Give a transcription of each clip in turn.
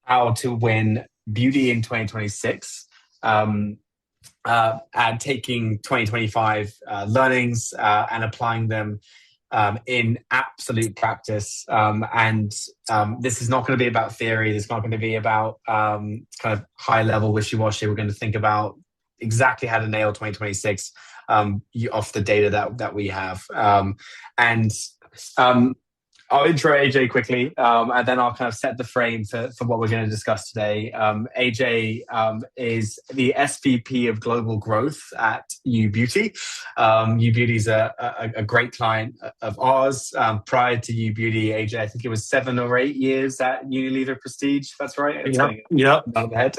how to win beauty in 2026. And taking 2025 learnings and applying them in absolute practice. And this is not going to be about theory. This is not going to be about kind of high level wishy-washy. We're going to think about exactly how to nail 2026 off the data that we have. And I'll intro AJ quickly, and then I'll kind of set the frame for what we're going to discuss today. AJ is the SVP of Global Growth at U Beauty. U Beauty is a great client of ours. Prior to U Beauty, AJ, I think it was 7 or 8 years at Unilever Prestige. That's right. Yep. On the head.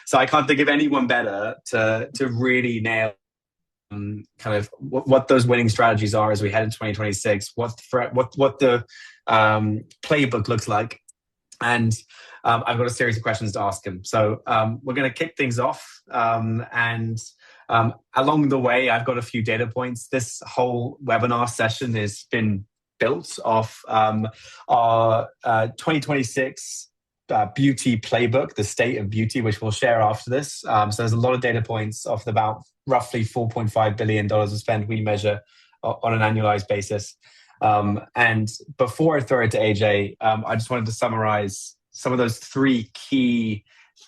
So I can't think of anyone better to really nail kind of what those winning strategies are as we head into 2026, what the playbook looks like. And I've got a series of questions to ask him. So we're going to kick things off. And along the way, I've got a few data points. This whole webinar session has been built off our 2026 beauty playbook, the state of beauty, which we'll share after this. So there's a lot of data points off about roughly $4.5 billion of spend we measure on an annualized basis. And before I throw it to AJ, I just wanted to summarize some of those 3 key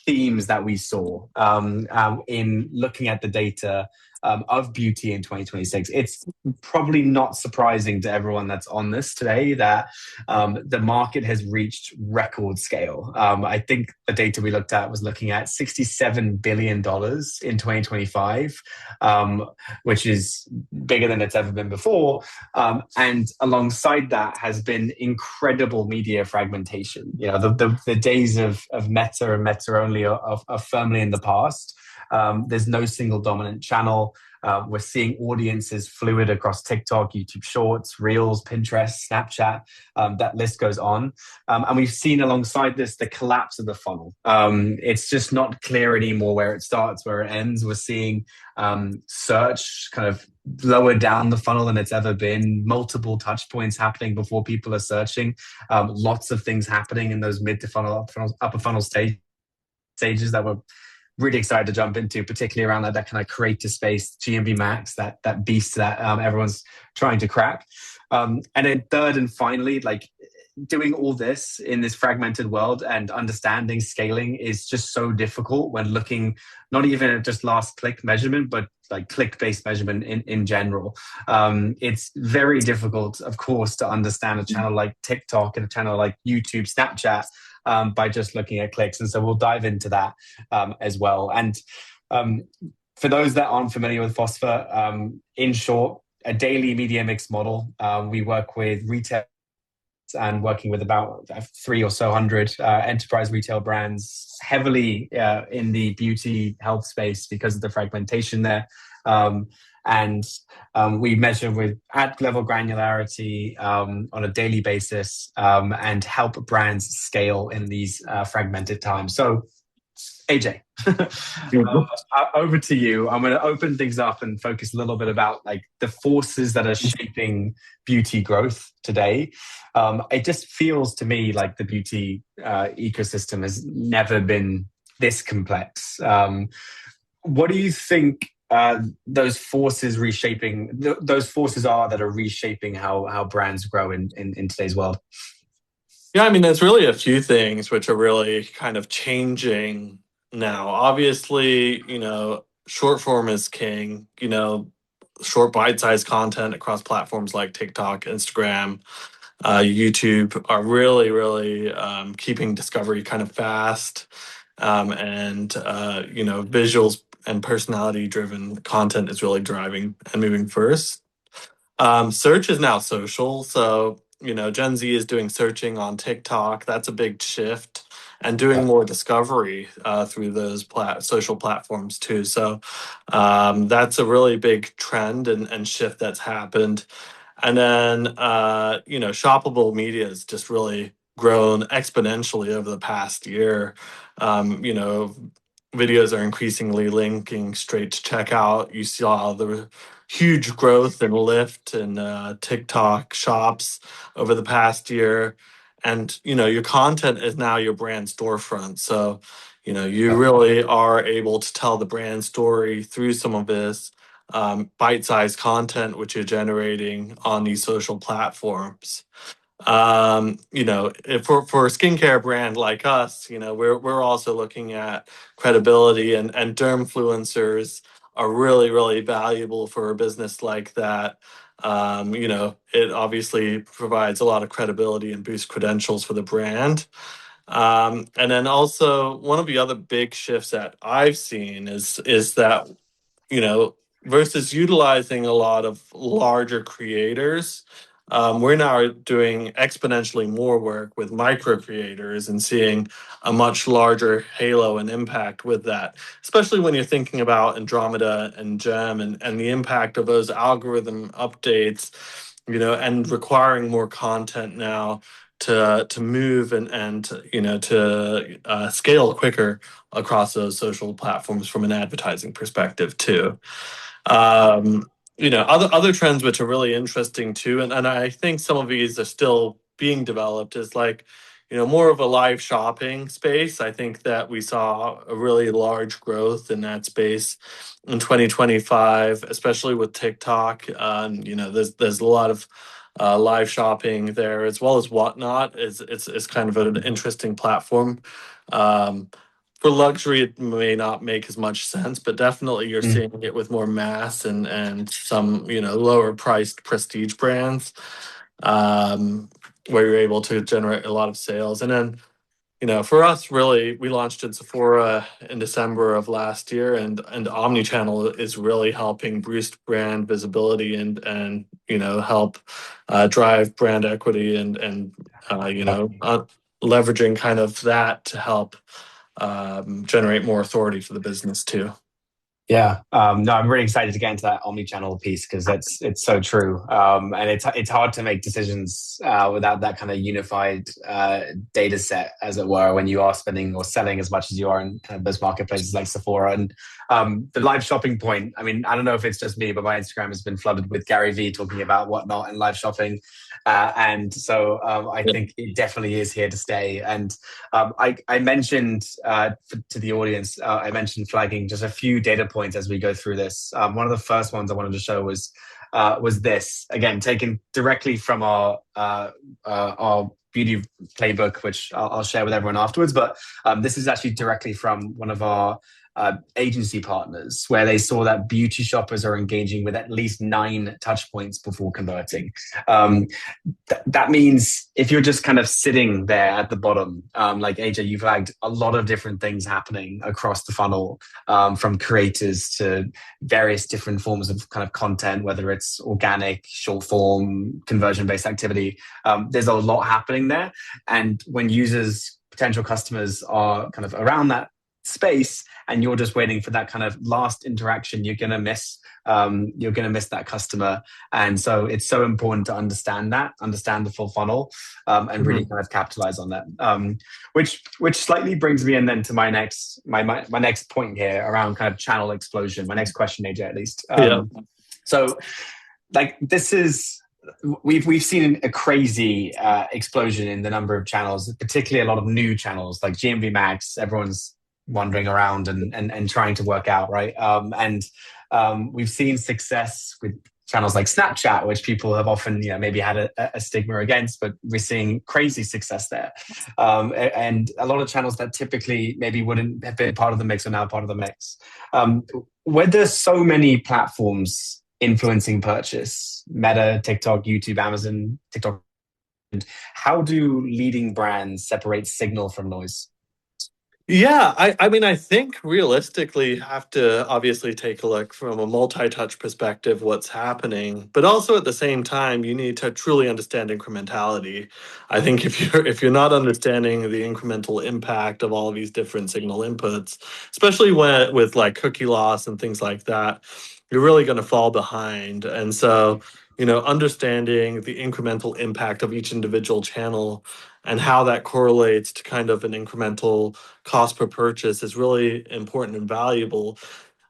themes that we saw in looking at the data of beauty in 2026. It's probably not surprising to everyone that's on this today that the market has reached record scale. I think the data we looked at was looking at $67 billion in 2025, which is bigger than it's ever been before. And alongside that has been incredible media fragmentation. You know, the days of Meta and Meta only are firmly in the past. There's no single dominant channel. We're seeing audiences fluid across TikTok, YouTube Shorts, Reels, Pinterest, Snapchat. That list goes on. And we've seen alongside this the collapse of the funnel. It's just not clear anymore where it starts, where it ends. We're seeing search kind of lower down the funnel than it's ever been. Multiple touch points happening before people are searching. Lots of things happening in those mid to funnel, upper funnel stages that we're really excited to jump into, particularly around that kind of creator space, GMV max, that beast that everyone's trying to crack. And then third and finally, like doing all this in this fragmented world and understanding scaling is just so difficult when looking not even at just last click measurement, but like click-based measurement in general. It's very difficult, of course, to understand a channel like TikTok and a channel like YouTube, Snapchat, by just looking at clicks. And so we'll dive into that as well. And for those that aren't familiar with Fospha, in short, a daily media mix model. We work with retail and working with about 300 or so enterprise retail brands, heavily in the beauty health space because of the fragmentation there. And we measure with ad level granularity on a daily basis and help brands scale in these fragmented times. So, AJ, over to you. I'm going to open things up and focus a little bit about like the forces that are shaping beauty growth today. It just feels to me like the beauty ecosystem has never been this complex. What do you think those forces are that are reshaping how brands grow in today's world? Yeah, I mean, there's really a few things which are really kind of changing now. Obviously, short form is king. Short bite-sized content across platforms like TikTok, Instagram, YouTube are really, really keeping discovery kind of fast. And visuals and personality-driven content is really driving and moving first. Search is now social, so Gen Z is doing searching on TikTok. That's a big shift, and doing more discovery through those social platforms too. So that's a really big trend and shift that's happened. And then shoppable media has just really grown exponentially over the past year. Videos are increasingly linking straight to checkout. You saw the huge growth and lift in TikTok shops over the past year. and your content is now your brand storefront. So you really are able to tell the brand story through some of this bite-sized content which you're generating on these social platforms. If for a skincare brand like us, we're also looking at credibility, and dermfluencers are really, really valuable for a business like that. It obviously provides a lot of credibility and boosts credentials for the brand. And then also one of the other big shifts that I've seen is that versus utilizing a lot of larger creators, we're now doing exponentially more work with micro creators and seeing a much larger halo and impact with that, especially when you're thinking about Andromeda and Gem, and the impact of those algorithm updates, and requiring more content now to move and to scale quicker across those social platforms from an advertising perspective too. Other trends which are really interesting too, and I think some of these are still being developed, is like, more of a live shopping space. I think that we saw a really large growth in that space in 2025, especially with TikTok. There's a lot of live shopping there, as well as Whatnot. It's kind of an interesting platform. Um, for luxury, it may not make as much sense, but definitely you're Mm. seeing it with more mass and some lower priced prestige brands, where you're able to generate a lot of sales. And then for us, really, we launched in Sephora in December of last year, and omnichannel is really helping boost brand visibility and help drive brand equity, and leveraging kind of that to help generate more authority for the business too. Yeah, no, I'm really excited to get into that omni-channel piece because it's so true, and it's hard to make decisions without that kind of unified data set, as it were, when you are spending or selling as much as you are in kind of those marketplaces like Sephora. And the live shopping point, I mean, I don't know if it's just me, but my Instagram has been flooded with Gary Vee talking about Whatnot and live shopping, and so I think it definitely is here to stay. And I mentioned to the audience, I mentioned flagging just a few data points as we go through this. One of the first ones I wanted to show was this, again, taken directly from our beauty playbook, which I'll share with everyone afterwards. But this is actually directly from one of our agency partners, where they saw that beauty shoppers are engaging with at least 9 touch points before converting. That means if you're just kind of sitting there at the bottom, like AJ, you flagged a lot of different things happening across the funnel, from creators to various different forms of kind of content, whether it's organic, short form, conversion based activity. There's a lot happening there. And when potential customers are kind of around that space and you're just waiting for that kind of last interaction, you're going to miss that customer. And so it's so important to understand the full funnel, and really kind of capitalize on that, which slightly brings me in then to my next point here around kind of channel explosion, my next question, AJ, at least. So like this is, we've seen a crazy explosion in the number of channels, particularly a lot of new channels like GMV Max. Everyone's wandering around and trying to work out, right? And we've seen success with channels like Snapchat, which people have often, maybe had a stigma against, but we're seeing crazy success there. And a lot of channels that typically maybe wouldn't have been part of the mix are now part of the mix. Where there's so many platforms influencing purchase, Meta, TikTok, YouTube, Amazon, TikTok, how do leading brands separate signal from noise? Yeah, I mean, I think realistically you have to obviously take a look from a multi-touch perspective what's happening, but also at the same time you need to truly understand incrementality. I think if you're not understanding the incremental impact of all of these different signal inputs, especially with like cookie loss and things like that, you're really going to fall behind. And so, understanding the incremental impact of each individual channel and how that correlates to kind of an incremental cost per purchase is really important and valuable.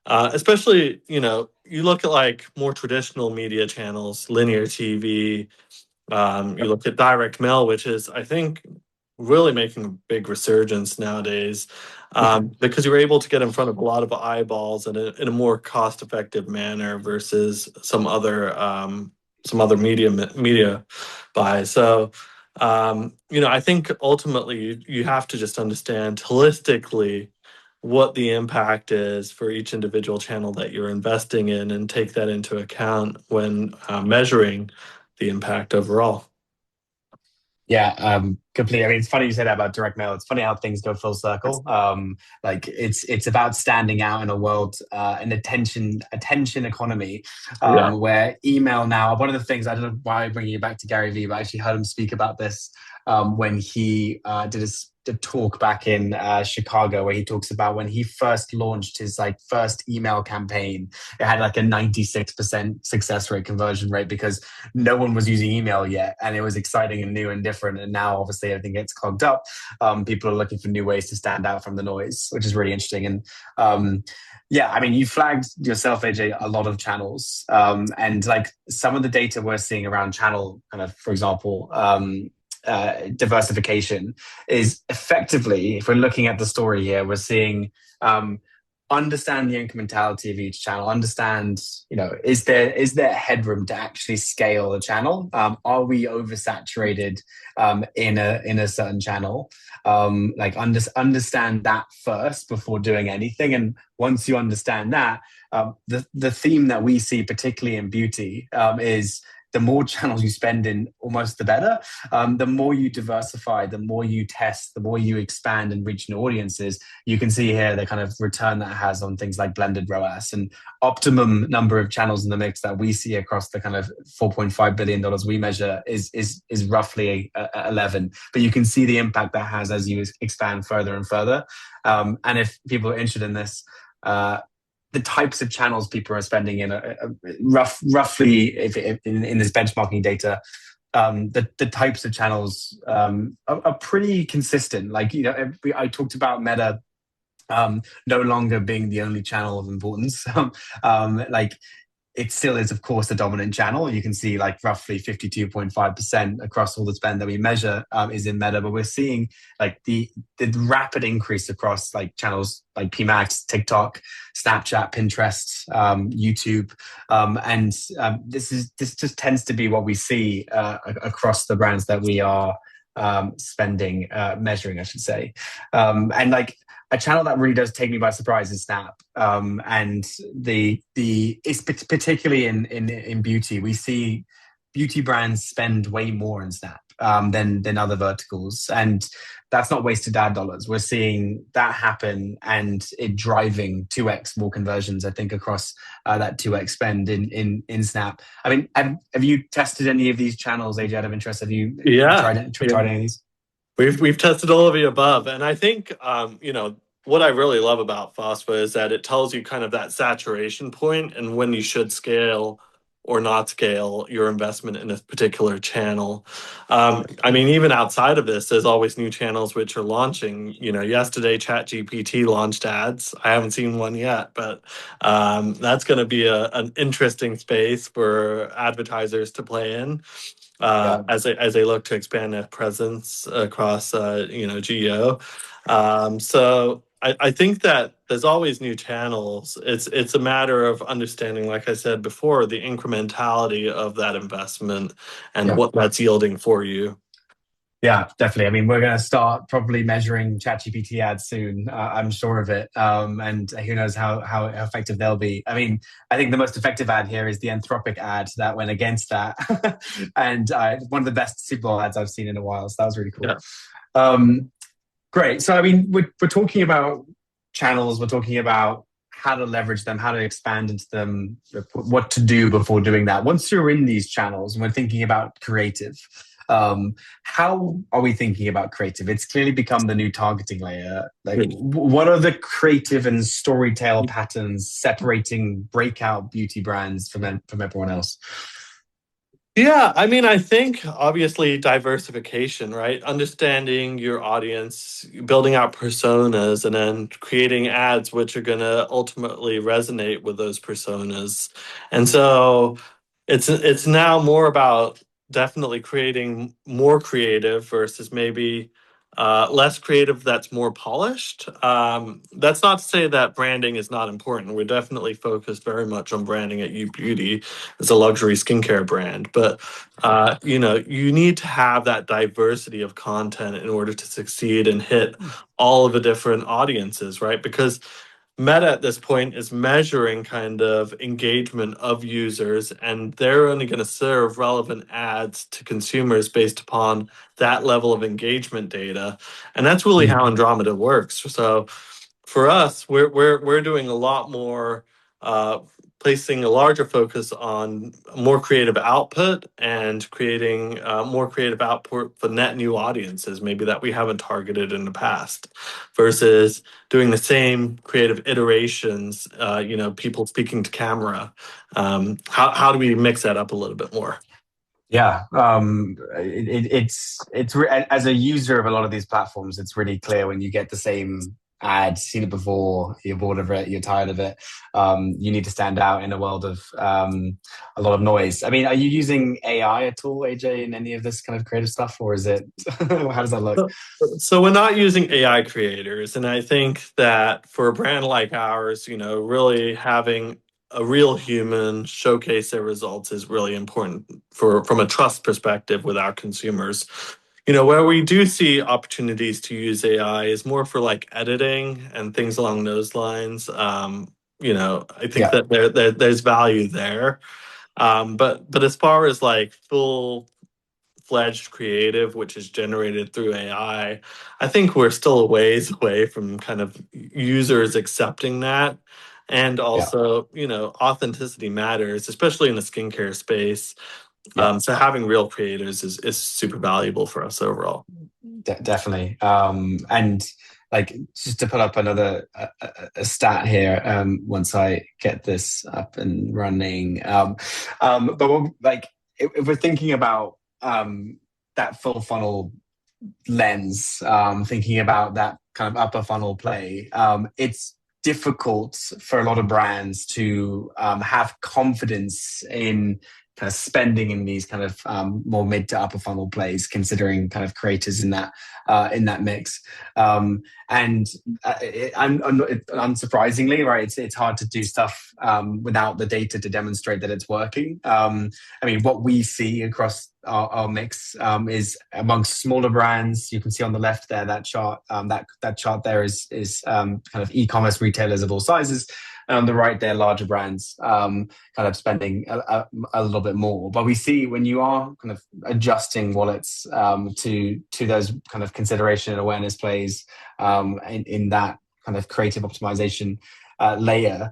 Especially, you look at like more traditional media channels, linear TV, You look at direct mail, which is, I think, really making a big resurgence nowadays, because you're able to get in front of a lot of eyeballs in a more cost-effective manner versus some other media buys. So, I think ultimately you have to just understand holistically what the impact is for each individual channel that you're investing in, and take that into account when measuring the impact overall. Yeah, completely. I mean, it's funny you say that about direct mail. It's funny how things go full circle. Like it's about standing out in a world, an attention economy, Yeah. where email now. One of the things, I don't know why I'm bringing you back to Gary Vee, but I actually heard him speak about this when he did a talk back in Chicago, where he talks about when he first launched his like first email campaign. It had like a 96% success rate, conversion rate, because no one was using email yet, and it was exciting and new and different. And now, obviously, everything gets clogged up. People are looking for new ways to stand out from the noise, which is really interesting. And yeah, I mean, you flagged yourself, AJ, a lot of channels, and like some of the data we're seeing around channel, kind of, for example, diversification is effectively, if we're looking at the story here, we're seeing understand the incrementality of each channel, understand, is there headroom to actually scale a channel? Are we oversaturated in a certain channel? Like understand that first before doing anything. And once you understand that, the theme that we see, particularly in beauty, is the more channels you spend in, almost the better. The more you diversify, the more you test, the more you expand and reach new audiences. You can see here the kind of return that has on things like blended ROAS, and optimum number of channels in the mix that we see across the kind of $4.5 billion we measure is roughly 11. But you can see the impact that has as you expand further and further. And if people are interested in this, the types of channels people are spending in, roughly, if in this benchmarking data, the types of channels are pretty consistent. Like, I talked about Meta no longer being the only channel of importance. Like, it still is, of course, the dominant channel. You can see like roughly 52.5% across all the spend that we measure is in Meta, but we're seeing like the rapid increase across like channels like PMax, TikTok, Snapchat, Pinterest, YouTube, and this just tends to be what we see across the brands that we are measuring, I should say, and like. A channel that really does take me by surprise is Snap, and it's particularly in beauty. We see beauty brands spend way more in Snap than other verticals, and that's not wasted ad dollars. We're seeing that happen, and it driving 2x more conversions, I think, across that 2x spend in Snap. I mean, have you tested any of these channels, AJ? Out of interest, have you tried any of these? We've tested all of the above, and I think what I really love about Fospha is that it tells you kind of that saturation point and when you should scale or not scale your investment in a particular channel. I mean, even outside of this, there's always new channels which are launching. Yesterday ChatGPT launched ads. I haven't seen one yet, but that's going to be an interesting space for advertisers to play in. As they look to expand their presence across geo. So I think that there's always new channels. It's a matter of understanding, like I said before, the incrementality of that investment and what that's yielding for you. Yeah, definitely. I mean, we're going to start probably measuring ChatGPT ads soon. I'm sure of it. And who knows how effective they'll be. I mean, I think the most effective ad here is the Anthropic ad that went against that. And one of the best Super Bowl ads I've seen in a while. So that was really cool. Yeah. Great. So, I mean, we're talking about channels. We're talking about how to leverage them, how to expand into them, what to do before doing that. Once you're in these channels and we're thinking about creative, how are we thinking about creative? It's clearly become the new targeting layer. Like, what are the creative and storytell patterns separating breakout beauty brands from everyone else? Yeah, I mean, I think obviously diversification, right? Understanding your audience, building out personas, and then creating ads which are going to ultimately resonate with those personas. And so it's now more about definitely creating more creative versus maybe less creative that's more polished. That's not to say that branding is not important. We're definitely focused very much on branding at U Beauty as a luxury skincare brand. But you need to have that diversity of content in order to succeed and hit all of the different audiences, right? Because Meta at this point is measuring kind of engagement of users, and they're only going to serve relevant ads to consumers based upon that level of engagement data. And that's really how Andromeda works. So for us, we're doing a lot more, placing a larger focus on more creative output and creating more creative output for net new audiences, maybe that we haven't targeted in the past, versus doing the same creative iterations. People speaking to camera. How do we mix that up a little bit more? Yeah, as a user of a lot of these platforms, it's really clear when you get the same ad, seen it before, you're bored of it, you're tired of it. You need to stand out in a world of a lot of noise. I mean, are you using AI at all, AJ, in any of this kind of creative stuff, or is it? How does that look? So we're not using AI creators, and I think that for a brand like ours, really having a real human showcase their results is really important from a trust perspective with our consumers. Where we do see opportunities to use AI is more for like editing and things along those lines. I think Yeah, that there's value there. But as far as like full fledged creative, which is generated through AI, I think we're still a ways away from kind of users accepting that. And yeah, also, authenticity matters, especially in the skincare space. yeah. So having real creators is super valuable for us overall. Definitely. And like just to put up another a stat here, once I get this up and running. Like if we're thinking about that full funnel lens, thinking about that kind of upper funnel play, it's difficult for a lot of brands to have confidence in kind of spending in these kind of more mid to upper funnel plays, considering kind of creators in that mix. And unsurprisingly, right, it's hard to do stuff without the data to demonstrate that it's working. I mean, what we see across our mix is amongst smaller brands. You can see on the left there that chart. That chart there is kind of e-commerce retailers of all sizes, and on the right there, larger brands kind of spending a little bit more. But we see when you are kind of adjusting wallets to those kind of consideration and awareness plays in that kind of creative optimization layer,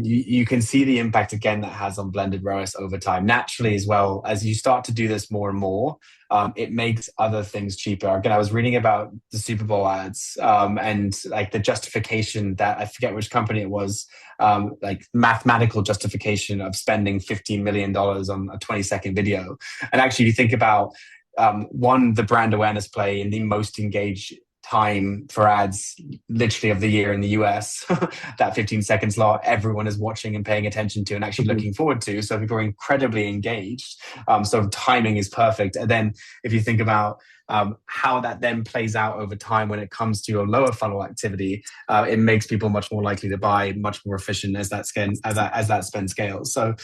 you can see the impact again that has on blended ROAS over time. Naturally, as well, as you start to do this more and more, it makes other things cheaper. Again, I was reading about the Super Bowl ads and like the justification that I forget which company it was, like mathematical justification of spending $15 million on a 20-second video. And actually, you think about the brand awareness play in the most engaged time for ads literally of the year in the US, that 15-second slot, everyone is watching and paying attention to and actually looking forward to. So people are incredibly engaged. So timing is perfect. And then if you think about how that then plays out over time when it comes to your lower funnel activity, it makes people much more likely to buy, much more efficient as that spend scales. So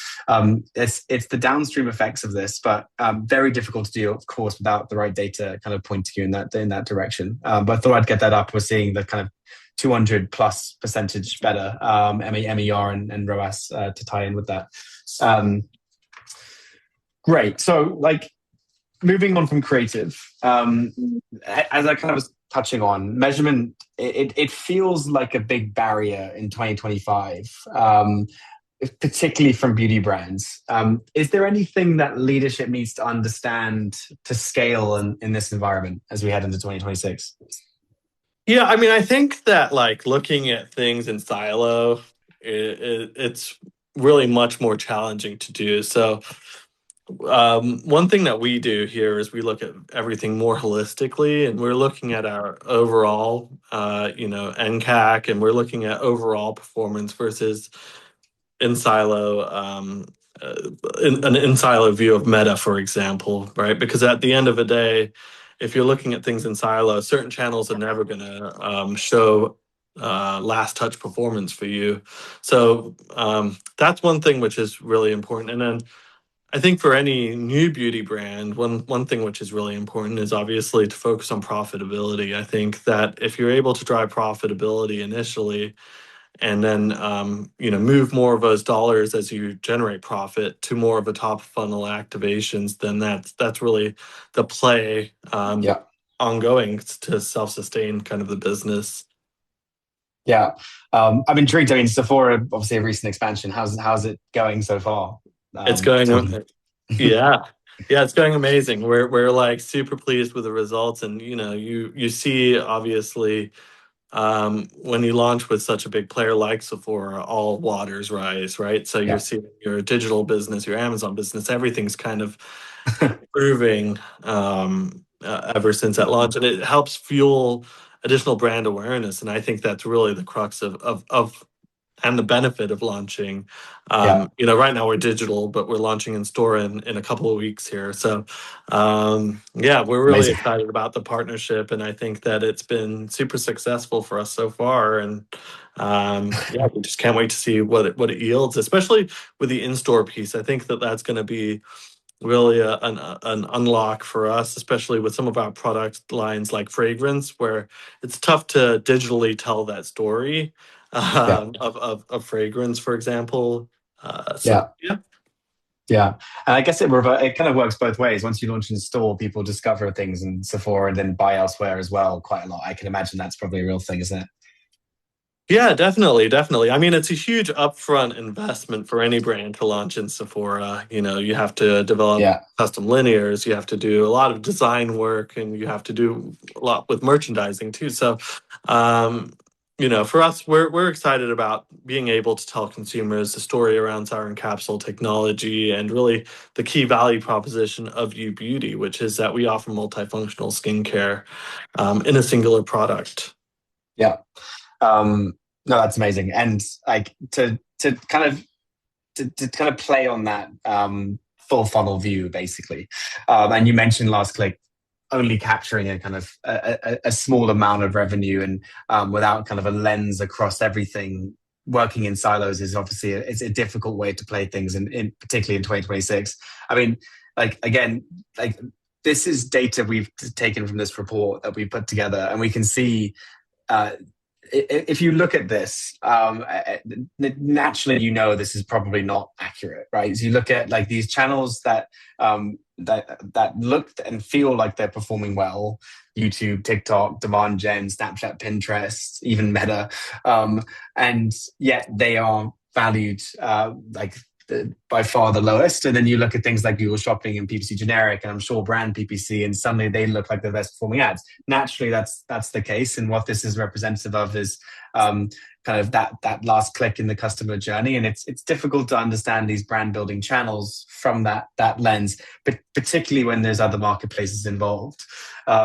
it's the downstream effects of this, but very difficult to do, of course, without the right data kind of pointing you in that direction. But I thought I'd get that up. We're seeing the kind of 200+% better MER and ROAS to tie in with that. Great. So like moving on from creative, as I kind of was touching on, measurement, it feels like a big barrier in 2025, particularly from beauty brands. Is there anything that leadership needs to understand to scale in this environment as we head into 2026? Yeah, I mean, I think that like looking at things in silo, it's really much more challenging to do. So one thing that we do here is we look at everything more holistically, and we're looking at our overall, NCAC, and we're looking at overall performance versus in silo an in-silo view of Meta, for example, right? Because at the end of the day, if you're looking at things in silo, certain channels are never going to show last touch performance for you. So that's one thing which is really important. And then I think for any new beauty brand, one thing which is really important is obviously to focus on profitability. I think that if you're able to drive profitability initially, and then move more of those dollars as you generate profit to more of a top funnel activations, then that's really the play Yeah. ongoing to self-sustain kind of the business. Yeah. I'm intrigued. I mean, Sephora, obviously a recent expansion. How's it going so far? It's going Talking. yeah. Yeah, it's going amazing. We're like super pleased with the results, and you see obviously when you launch with such a big player like Sephora, all waters rise, right? So you're Yeah. seeing your digital business, your Amazon business, everything's kind of improving ever since that launch, and it helps fuel additional brand awareness. And I think that's really the crux of and the benefit of launching. Yeah. Right now we're digital, but we're launching in store in a couple of weeks here. So, yeah, we're really Amazing. excited about the partnership, and I think that it's been super successful for us so far. And yeah, we just can't wait to see what it yields, especially with the in-store piece. I think that that's going to be really an unlock for us, especially with some of our product lines like fragrance, where it's tough to digitally tell that story Yeah. of fragrance, for example. So Yeah. yeah. Yeah, and I guess it kind of works both ways. Once you launch in store, people discover things in Sephora and then buy elsewhere as well quite a lot. I can imagine that's probably a real thing, isn't it? Yeah, definitely, definitely. I mean, it's a huge upfront investment for any brand to launch in Sephora. You have to develop Yeah, custom linears, you have to do a lot of design work, and you have to do a lot with merchandising too. So, um, for us, we're excited about being able to tell consumers the story around Siren Capsule technology and really the key value proposition of U Beauty, which is that we offer multifunctional skincare in a singular product. yeah. No, that's amazing. And like to kind of play on that full funnel view, basically. And you mentioned last click only capturing a kind of a small amount of revenue and without kind of a lens across everything. Working in silos is obviously it's a difficult way to play things, in particularly in 2026. I mean, like again, like this is data we've taken from this report that we put together, and we can see uh, if you look at this, naturally, this is probably not accurate, right? So you look at like these channels that look and feel like they're performing well: YouTube, TikTok, demand gen, Snapchat, Pinterest, even Meta, and yet they are valued by far the lowest. And then you look at things like Google Shopping and PPC generic, and I'm sure brand PPC, and suddenly they look like the best performing ads. Naturally, that's the case. And what this is representative of is kind of that last click in the customer journey. And it's difficult to understand these brand building channels from that lens, but particularly when there's other marketplaces involved.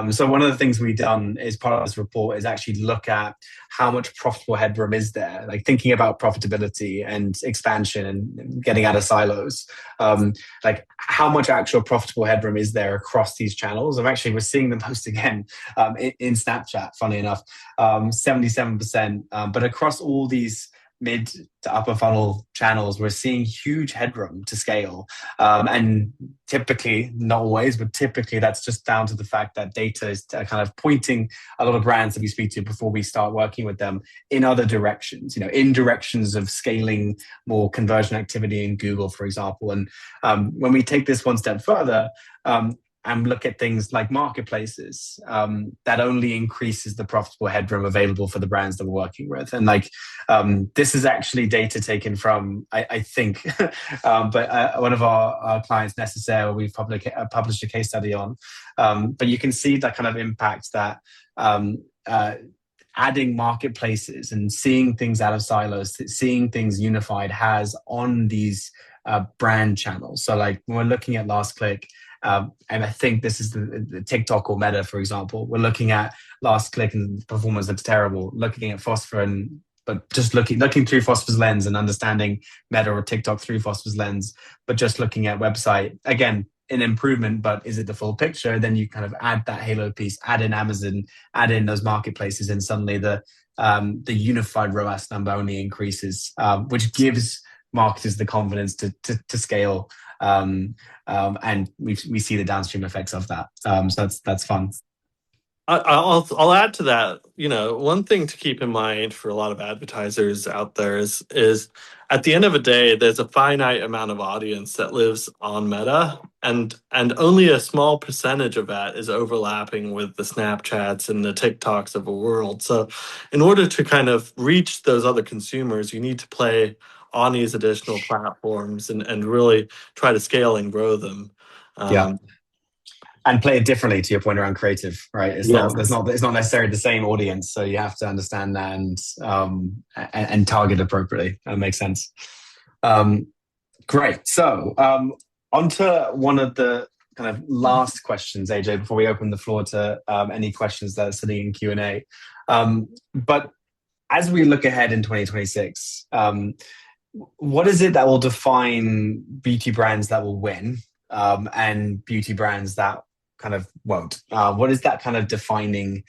So one of the things we've done as part of this report is actually look at how much profitable headroom is there, like thinking about profitability and expansion and getting out of silos. Like how much actual profitable headroom is there across these channels? And actually, we're seeing the most again in Snapchat, funny enough, 77%. But across all these mid to upper funnel channels, we're seeing huge headroom to scale. And typically, not always, but typically that's just down to the fact that data is kind of pointing a lot of brands that we speak to before we start working with them in other directions, in directions of scaling more conversion activity in Google, for example. And when we take this one step further, and look at things like marketplaces, that only increases the profitable headroom available for the brands that we're working with. And this is actually data taken from, I think, but one of our clients, Necessaire, we've published a case study on. But you can see that kind of impact that adding marketplaces and seeing things out of silos, seeing things unified has on these brand channels. So like when we're looking at last click, and I think this is the TikTok or Meta, for example. We're looking at last click and performance that's terrible. Looking at Fospha and but just looking through Fospha's lens and understanding Meta or TikTok through Fospha's lens, but just looking at website, again, an improvement, but is it the full picture? Then you kind of add that halo piece, add in Amazon, add in those marketplaces, and suddenly the unified ROAS number only increases, which gives marketers the confidence to scale. And we see the downstream effects of that. So that's fun. I'll add to that. One thing to keep in mind for a lot of advertisers out there is at the end of the day, there's a finite amount of audience that lives on Meta, and only a small percentage of that is overlapping with the Snapchats and the TikToks of the world. So, in order to kind of reach those other consumers, you need to play on these additional platforms and really try to scale and grow them. Yeah. And play it differently, to your point around creative, right? It's not necessarily the same audience, so you have to understand that and target appropriately. That makes sense. Great. So onto one of the kind of last questions, AJ, before we open the floor to any questions that are sitting in Q&A. But as we look ahead in 2026, what is it that will define beauty brands that will win and beauty brands that kind of won't? What is that kind of defining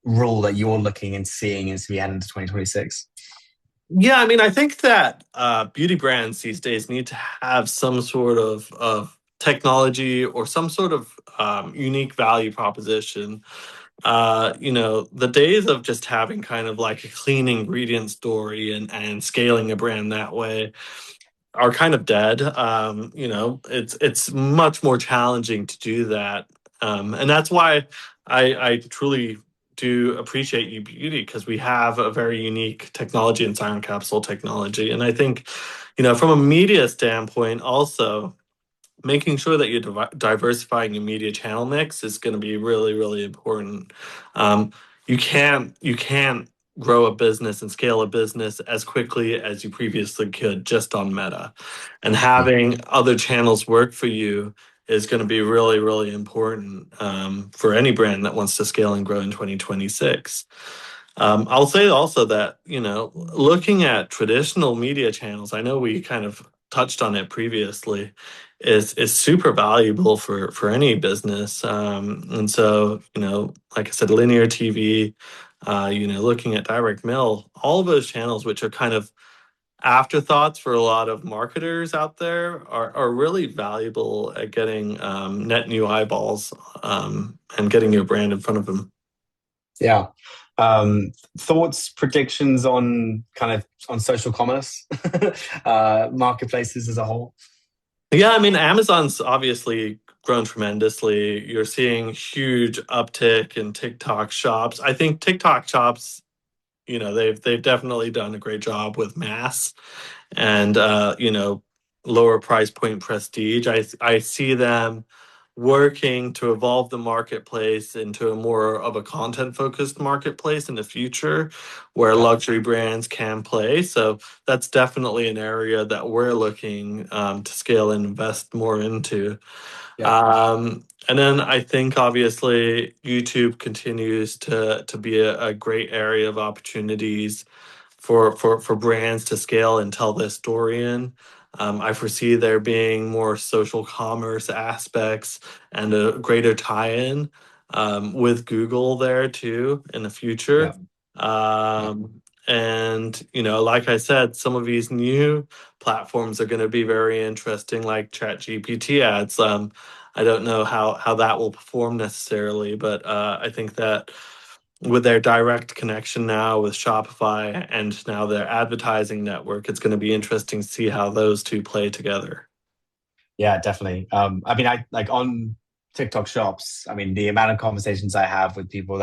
rule that you're looking and seeing as we head into 2026? Yeah, I mean, I think that beauty brands these days need to have some sort of technology or some sort of unique value proposition. The days of just having kind of like a clean ingredient story and scaling a brand that way are kind of dead. It's much more challenging to do that. And that's why I truly do appreciate YouBeauty, because we have a very unique technology in Siren Capsule technology. And I think, from a media standpoint, also making sure that you're diversifying your media channel mix is going to be really, really important. You can't grow a business and scale a business as quickly as you previously could just on Meta. And having other channels work for you is going to be really, really important for any brand that wants to scale and grow in 2026. I'll say also that, looking at traditional media channels, I know we kind of touched on it previously, is super valuable for any business. And so, like I said, linear TV, looking at direct mail, all of those channels, which are kind of afterthoughts for a lot of marketers out there, are really valuable at getting net new eyeballs and getting your brand in front of them. Yeah. Thoughts, predictions on social commerce, marketplaces as a whole? Yeah, I mean, Amazon's obviously grown tremendously. You're seeing huge uptick in TikTok shops. I think TikTok shops, they've definitely done a great job with mass and lower price point prestige. I see them working to evolve the marketplace into a more of a content focused marketplace in the future where luxury brands can play. So that's definitely an area that we're looking to scale and invest more into. And then I think obviously YouTube continues to be a great area of opportunities for brands to scale and tell their story in. I foresee there being more social commerce aspects and a greater tie-in with Google there too in the future. And, like I said, some of these new platforms are going to be very interesting, like ChatGPT ads. I don't know how that will perform necessarily, but I think that with their direct connection now with Shopify and now their advertising network, it's going to be interesting to see how those two play together. Yeah, definitely. I mean, I like on TikTok shops, I mean, the amount of conversations I have with people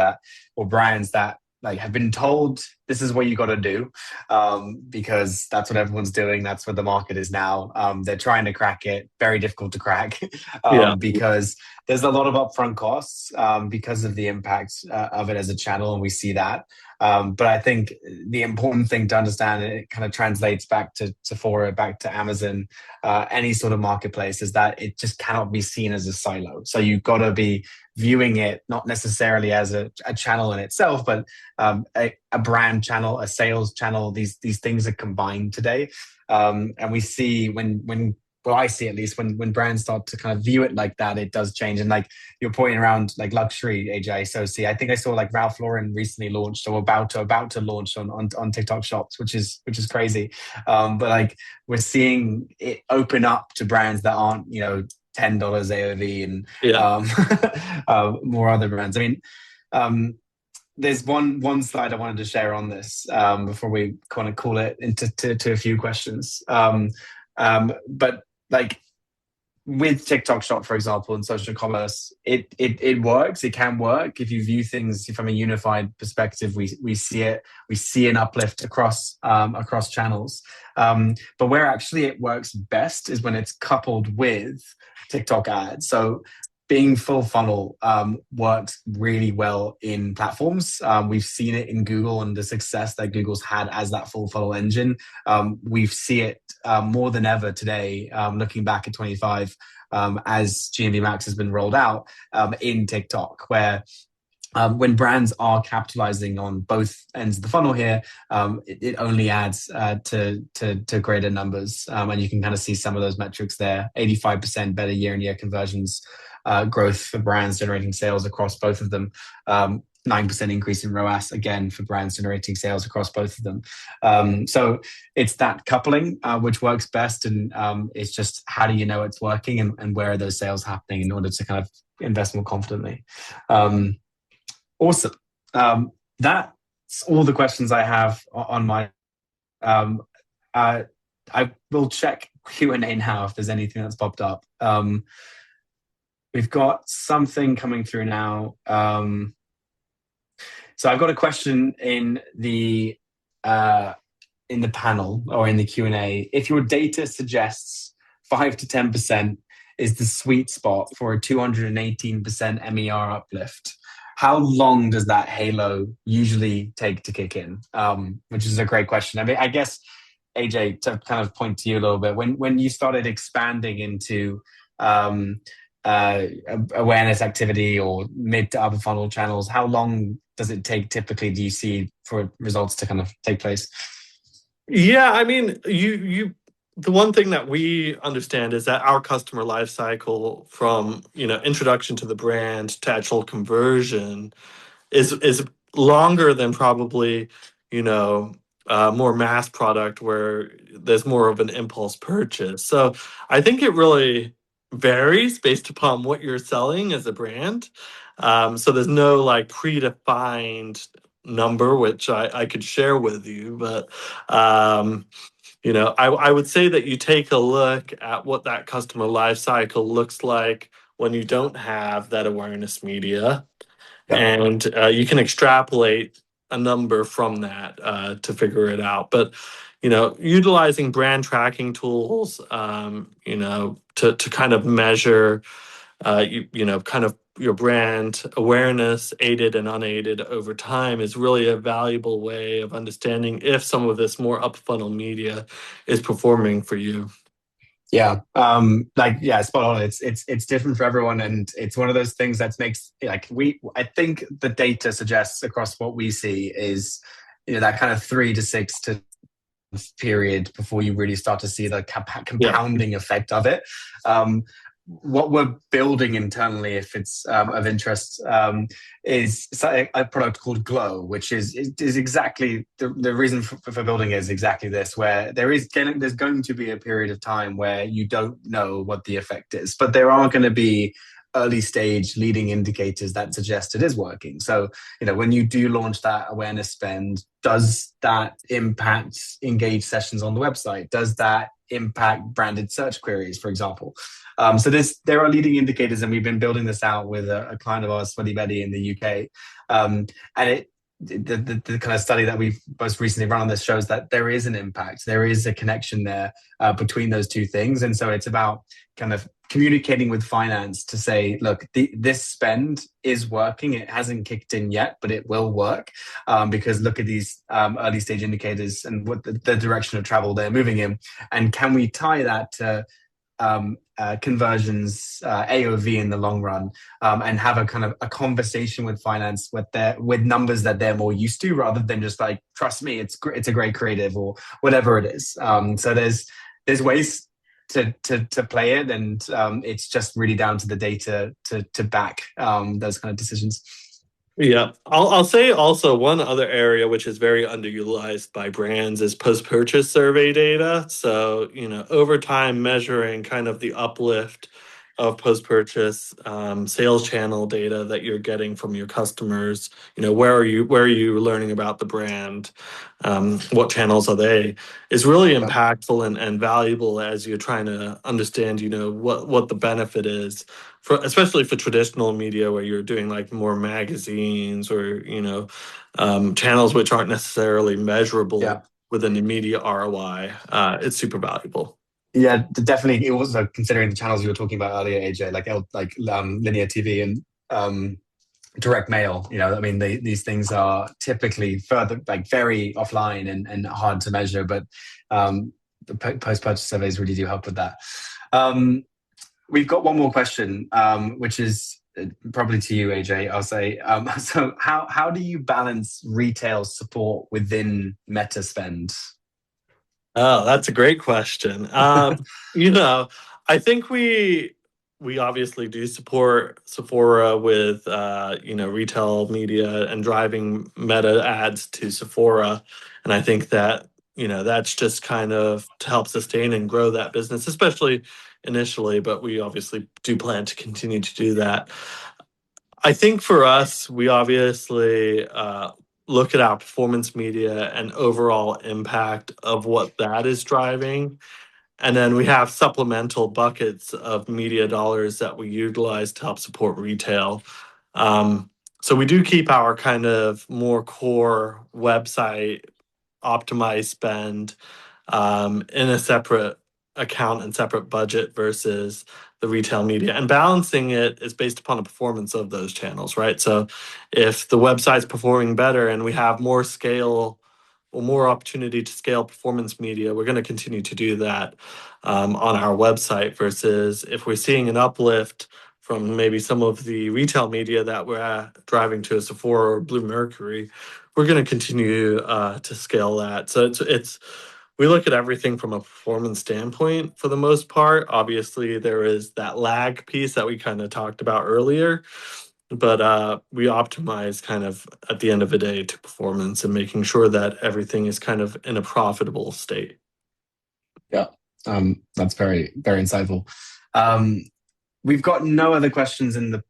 or brands that like have been told this is what you got to do because that's what everyone's doing. That's what the market is now. They're trying to crack it. Very difficult to crack because there's a lot of upfront costs because of the impact of it as a channel, and we see that. But I think the important thing to understand, and it kind of translates back to Sephora, back to Amazon, any sort of marketplace, is that it just cannot be seen as a silo. So you've got to be viewing it not necessarily as a channel in itself, but a brand channel, a sales channel. These things are combined today, and we see when well, I see at least when brands start to kind of view it like that, it does change. And like you're pointing around like luxury, AJ. So I think I saw like Ralph Lauren recently launched or about to launch on TikTok Shops, which is crazy. But like we're seeing it open up to brands that aren't, you know, $10 AOV and more other brands. I mean, there's one slide I wanted to share on this before we kind of call it into to a few questions. But like with TikTok Shop, for example, and social commerce, it works. It can work if you view things from a unified perspective. We see it. We see an uplift across channels. But where actually it works best is when it's coupled with TikTok ads. So being full funnel works really well in platforms. We've seen it in Google and the success that Google's had as that full funnel engine. We see it more than ever today, looking back at 25, as GMV Max has been rolled out in TikTok, where when brands are capitalizing on both ends of the funnel here, it only adds to greater numbers. And you can kind of see some of those metrics there. 85% better year-on-year conversions growth for brands generating sales across both of them. 9% increase in ROAS, again, for brands generating sales across both of them. So it's that coupling which works best. And it's just how do you know it's working and where are those sales happening in order to kind of invest more confidently. Awesome. That's all the questions I have on my. I will check Q&A now if there's anything that's popped up. We've got something coming through now. So I've got a question in the panel or in the Q&A. If your data suggests 5 to 10% is the sweet spot for a 218% MER uplift, how long does that halo usually take to kick in? Which is a great question. I mean, I guess, AJ, to kind of point to you a little bit, when you started expanding into awareness activity or mid to upper funnel channels, how long does it take typically, do you see, for results to kind of take place? Yeah, I mean, the one thing that we understand is that our customer life cycle from, you know, introduction to the brand to actual conversion is longer than probably, you know, more mass product where there's more of an impulse purchase. So I think it really varies based upon what you're selling as a brand. So there's no like predefined number which I could share with you, but you know, I would say that you take a look at what that customer life cycle looks like when you don't have that awareness media. Yep. And you can extrapolate a number from that to figure it out. But, you know, utilizing brand tracking tools, you know, to kind of measure, you know, kind of your brand awareness, aided and unaided over time, is really a valuable way of understanding if some of this more up funnel media is performing for you. Yeah, spot on. It's different for everyone, and it's one of those things that makes I think the data suggests across what we see is, you know, that kind of 3 to 6 to period before you really start to see the compounding effect of it. What we're building internally, if it's of interest, is a product called Glow, which is exactly the reason for building it is exactly this, where there's going to be a period of time where you don't know what the effect is, but there are going to be early stage leading indicators that suggest it is working. So, you know, when you do launch that awareness spend, does that impact engaged sessions on the website? Does that impact branded search queries, for example? So there are leading indicators, and we've been building this out with a client of ours, Sweaty Betty, in the UK. And the kind of study that we've most recently run on this shows that there is an impact. There is a connection there between those two things. And so it's about kind of communicating with finance to say, look, this spend is working. It hasn't kicked in yet, but it will work, because look at these early stage indicators and what the direction of travel they're moving in. And can we tie that to conversions, AOV in the long run, and have a kind of a conversation with finance with numbers that they're more used to, rather than just like, trust me, it's a great creative or whatever it is. So there's ways to play it, and it's just really down to the data to back those kind of decisions. Yeah, I'll say also one other area which is very underutilized by brands is post-purchase survey data. So, over time measuring kind of the uplift of post-purchase sales channel data that you're getting from your customers. Where are you learning about the brand? What channels are they? Is really impactful and valuable as you're trying to understand, what the benefit is especially for traditional media where you're doing like more magazines or channels which aren't necessarily measurable Yeah. with an immediate ROI. It's super valuable. Yeah, definitely. It also considering the channels you were talking about earlier, AJ, like linear TV and direct mail. I mean, these things are typically further, like, very offline and hard to measure, but the post-purchase surveys really do help with that. We've got one more question, which is probably to you, AJ. I'll say. So, how do you balance retail support within Meta spend? Oh, that's a great question. I think we obviously do support Sephora with retail media and driving Meta ads to Sephora, and I think that that's just kind of to help sustain and grow that business, especially initially. But we obviously do plan to continue to do that. I think for us, we obviously look at our performance media and overall impact of what that is driving. And then we have supplemental buckets of media dollars that we utilize to help support retail. So we do keep our kind of more core website optimized spend in a separate account and separate budget versus the retail media. And balancing it is based upon the performance of those channels, right? So if the website's performing better and we have more scale or more opportunity to scale performance media, we're going to continue to do that on our website, versus if we're seeing an uplift from maybe some of the retail media that we're driving to a Sephora or Blue Mercury, we're going to continue to scale that. So it's we look at everything from a performance standpoint for the most part. Obviously, there is that lag piece that we kind of talked about earlier, but we optimize kind of at the end of the day to performance and making sure that everything is kind of in a profitable state. Yeah, that's very, very insightful. We've got no other questions in the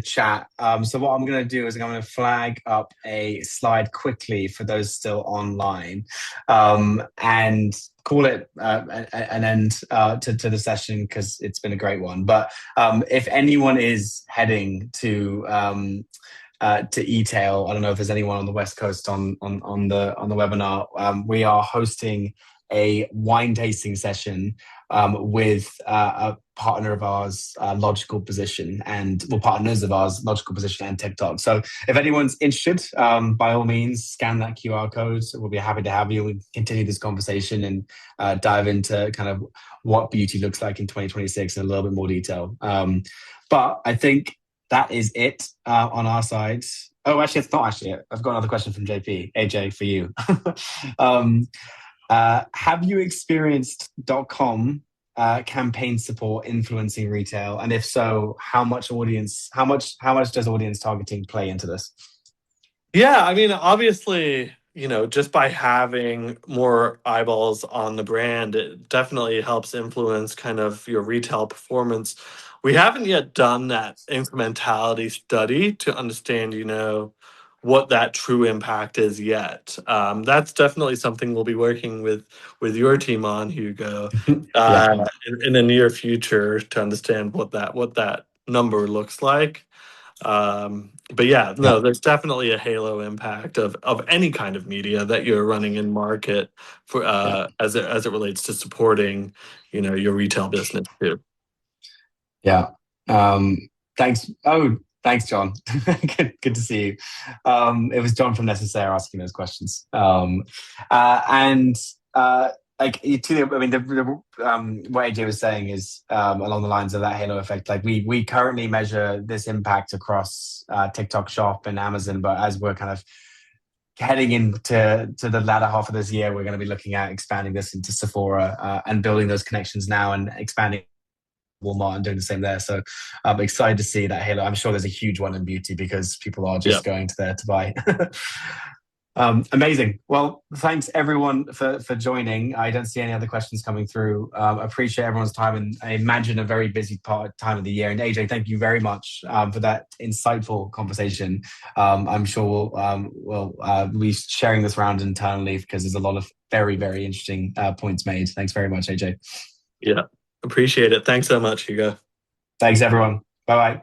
chat. So what I'm going to do is I'm going to flag up a slide quickly for those still online, and call it an end to the session, because it's been a great one. But if anyone is heading to e-tail, I don't know if there's anyone on the West Coast on the webinar. We are hosting a wine tasting session with a partner of ours, Logical Position, partners of ours, Logical Position and TikTok. So if anyone's interested, by all means, scan that QR code. We'll be happy to have you. We continue this conversation and dive into kind of what beauty looks like in 2026 in a little bit more detail. But I think that is it on our side. Oh, actually, it's not actually it. I've got another question from JP. AJ, for you. Have you experienced .com campaign support influencing retail? And if so, how much does audience targeting play into this? Yeah, I mean, obviously, just by having more eyeballs on the brand, it definitely helps influence kind of your retail performance. We haven't yet done that incrementality study to understand, what that true impact is yet. That's definitely something we'll be working with your team on, Hugo, Yeah. in the near future to understand what that number looks like. But yeah, no, there's definitely a halo impact of any kind of media that you're running in market for as it relates to supporting, your retail business too. Yeah. Thanks. Oh, thanks, John. Good to see you. It was John from Necessaire asking those questions. And like I mean, what AJ was saying is along the lines of that halo effect. Like we currently measure this impact across TikTok Shop and Amazon, but as we're kind of heading into the latter half of this year, we're going to be looking at expanding this into Sephora and building those connections now and expanding Walmart and doing the same there. So I'm excited to see that halo. I'm sure there's a huge one in beauty because people are Yeah. just going to there to buy. Amazing. Well, thanks everyone for joining. I don't see any other questions coming through. Appreciate everyone's time, and I imagine a very busy time of the year. And AJ, thank you very much for that insightful conversation. I'm sure we'll be sharing this around internally because there's a lot of very, very interesting points made. Thanks very much, AJ. Yeah. Appreciate it. Thanks so much, Hugo. Thanks, everyone. Bye bye.